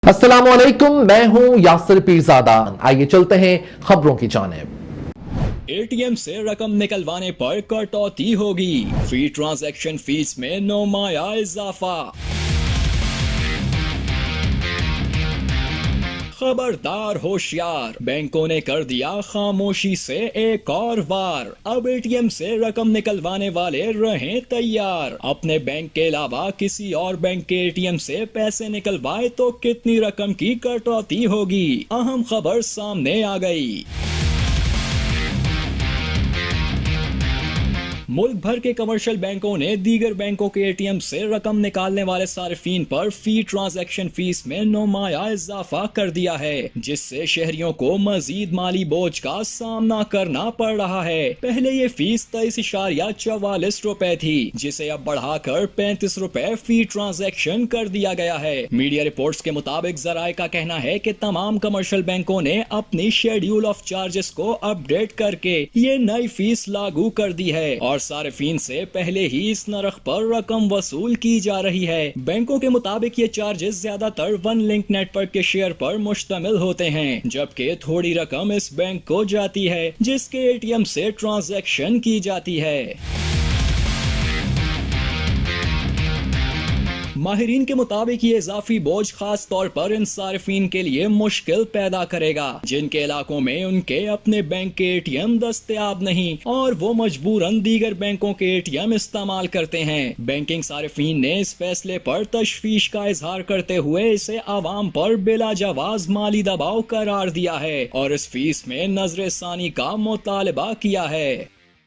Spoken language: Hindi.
अस्सलामुअलैकुम, मैं हूं यासिर पीरजादा। आइए चलते हैं खबरों की जानिब। एटीएम से रकम निकलवाने पर कटौती होगी। फी ट्रांजैक्शन फीस में नुमाया इजाफा। खबरदार होशियार, बैंकों ने कर दिया खामोशी से एक और वार। अब एटीएम से रकम निकलवाने वाले रहें तैयार। अपने बैंक के अलावा किसी और बैंक के एटीएम से पैसे निकलवाए तो कितनी रकम की कटौती होगी। अहम खबर सामने आ गई। मुल्क भर के कमर्शियल बैंकों ने दीगर बैंकों के एटीएम से रकम निकालने वाले सार्फिन पर फी ट्रांजैक्शन फीस में नुमाया इजाफा कर दिया है, जिससे शहरियों को मजीद माली बोझ का सामना करना पड़ रहा है। पहले ये फीस 23.44 रुपए थी, जिसे अब बढ़ाकर 35 रुपए फी ट्रांजैक्शन कर दिया गया है। मीडिया रिपोर्ट्स के मुताबिक जराये का कहना है कि तमाम कमर्शियल बैंकों ने अपनी शेड्यूल ऑफ चार्जेस को अपडेट करके ये नई फीस लागू कर दी है और सार्फिन से पहले ही इस नरख पर रकम वसूल की जा रही है। बैंकों के मुताबिक ये चार्जेस ज्यादातर वन लिंक नेटवर्क के शेयर पर मुश्तमिल होते हैं, जबकि थोड़ी रकम इस बैंक को जाती है जिसके एटीएम से ट्रांजैक्शन की जाती है। माहिरीन के मुताबिक ये इजाफी बोझ खास तौर पर इन सार्फिन के लिए मुश्किल पैदा करेगा जिनके इलाकों में उनके अपने बैंक के एटीएम दस्तयाब नहीं और वो मजबूरन दीगर बैंकों के एटीएम इस्तेमाल करते हैं। बैंकिंग सार्फिन ने इस फैसले पर तशवीश का इजहार करते हुए इसे आवाम पर बिला जवाज माली दबाव करार दिया है और इस फीस में नजरसानी का मुतालबा किया है।